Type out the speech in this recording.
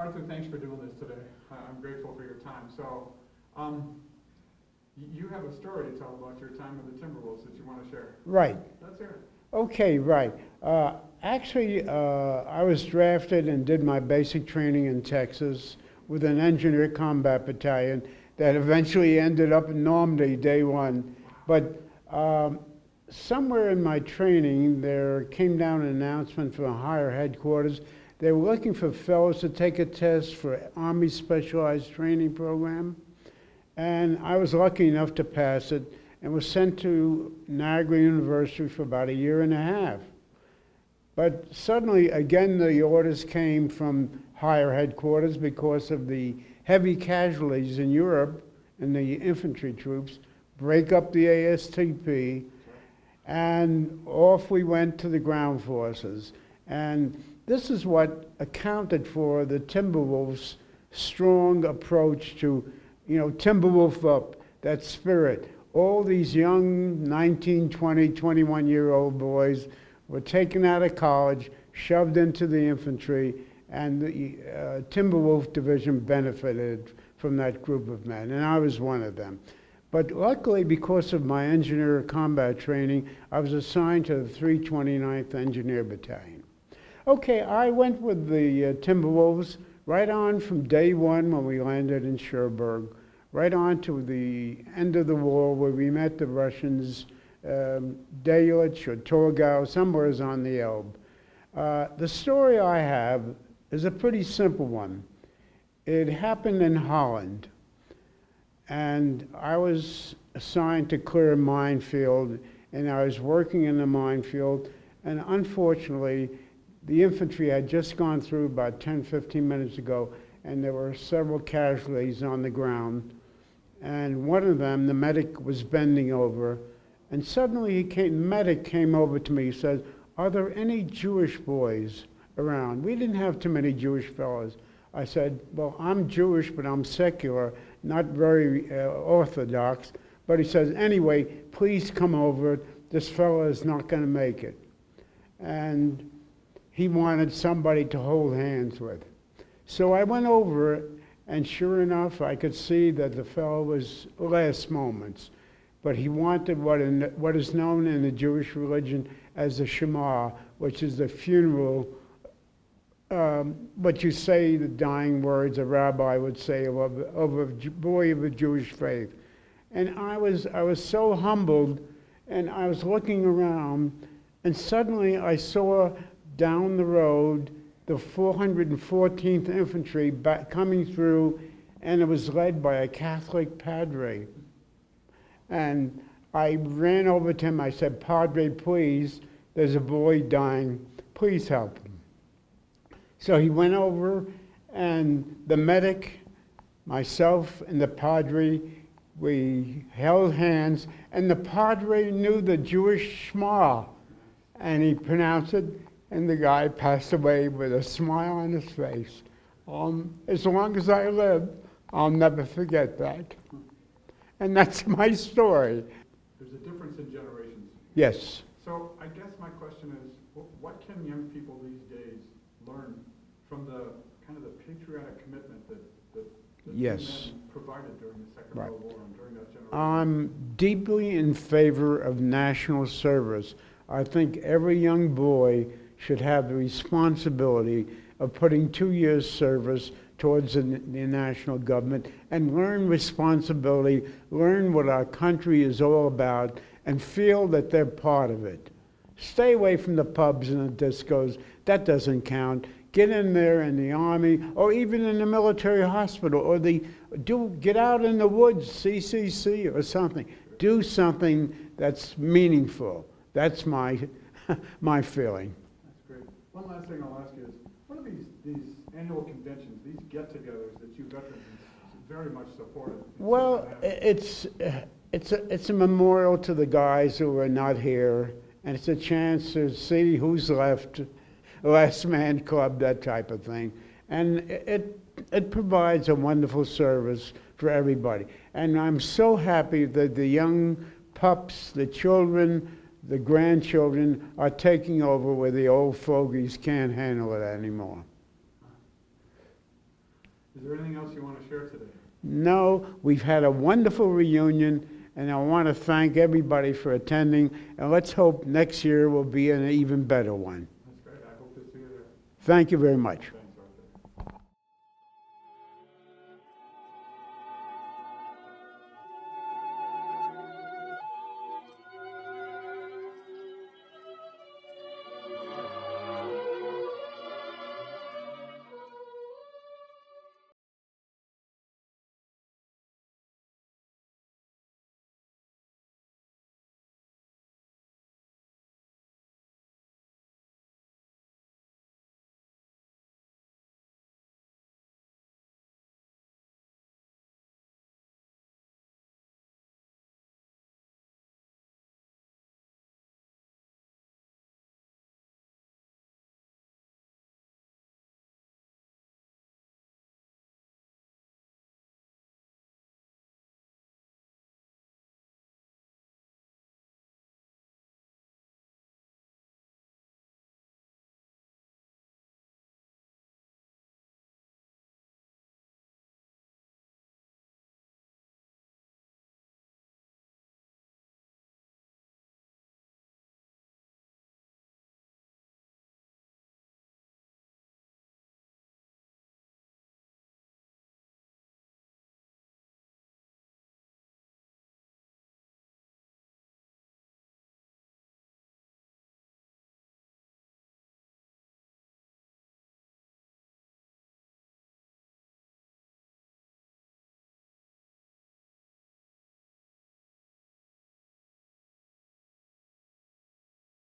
Arthur, thanks for doing this today. I'm grateful for your time. So, you have a story to tell about your time with the Timberwolves that you want to share. Right. Let's hear it. Okay, right. Actually, I was drafted and did my basic training in Texas with an engineer combat battalion that eventually ended up in Normandy day one. But somewhere in my training, there came down an announcement from higher headquarters. They were looking for fellows to take a test for Army Specialized Training Program. And I was lucky enough to pass it and was sent to Niagara University for about a year and a half. But suddenly, again, the orders came from higher headquarters because of the heavy casualties in Europe and the infantry troops, break up the ASTP, and off we went to the ground forces. And this is what accounted for the Timberwolves' strong approach to, Timberwolf up, that spirit. All these young 19, 20, 21-year-old boys were taken out of college, shoved into the infantry, and the Timberwolf Division benefited from that group of men, and I was one of them. But luckily, because of my engineer combat training, I was assigned to the 329th Engineer Battalion. Okay, I went with the Timberwolves right on from day one when we landed in Cherbourg, right on to the end of the war where we met the Russians, Delitzsch or Torgau, somewhere on the Elbe. The story I have is a pretty simple one. It happened in Holland, and I was assigned to clear a minefield, and I was working in the minefield, and unfortunately, the infantry had just gone through about 10, 15 minutes ago, and there were several casualties on the ground. And one of them, the medic, was bending over, and suddenly the medic came over to me. He said, "Are there any Jewish boys around?" We didn't have too many Jewish fellows. I said, "Well, I'm Jewish, but I'm secular, not very orthodox." But he says, "Anyway, please come over. This fellow is not going to make it." And he wanted somebody to hold hands with. So I went over, and sure enough, I could see that the fellow was last moments. But he wanted what is known in the Jewish religion as the Shema, which is the funeral, what you say, the dying words a rabbi would say of a boy of a Jewish faith. And I was so humbled, and I was looking around, and suddenly I saw down the road the 414th Infantry coming through, and it was led by a Catholic padre. And I ran over to him. I said, "Padre, please, there's a boy dying. Please help him." So he went over, and the medic, myself, and the padre, we held hands, and the padre knew the Jewish Shema, and he pronounced it, and the guy passed away with a smile on his face. As long as I live, I'll never forget that. And that's my story. There's a difference in generations. Yes. So I guess my question is, what can young people these days learn from the kind of the patriotic commitment that Yes. men provided during the Second Right. World War and during that generation? I'm deeply in favor of national service. I think every young boy should have the responsibility of putting 2 years service towards the national government and learn responsibility, learn what our country is all about, and feel that they're part of it. Stay away from the pubs and the discos. That doesn't count. Get in there in the Army, or even in the military hospital, or get out in the woods, CCC or something. Do something that's meaningful. That's my feeling. That's great. One last thing I'll ask you is, what are these annual conventions, these get-togethers that you veterans very much supported? Well, it's a memorial to the guys who are not here, and it's a chance to see who's left, last man club, that type of thing. And it provides a wonderful service for everybody. And I'm so happy that the young pups, the children, the grandchildren are taking over where the old fogies can't handle it anymore. Is there anything else you want to share today? No, we've had a wonderful reunion, and I want to thank everybody for attending, and let's hope next year will be an even better one. That's great. I hope to see you there. Thank you very much.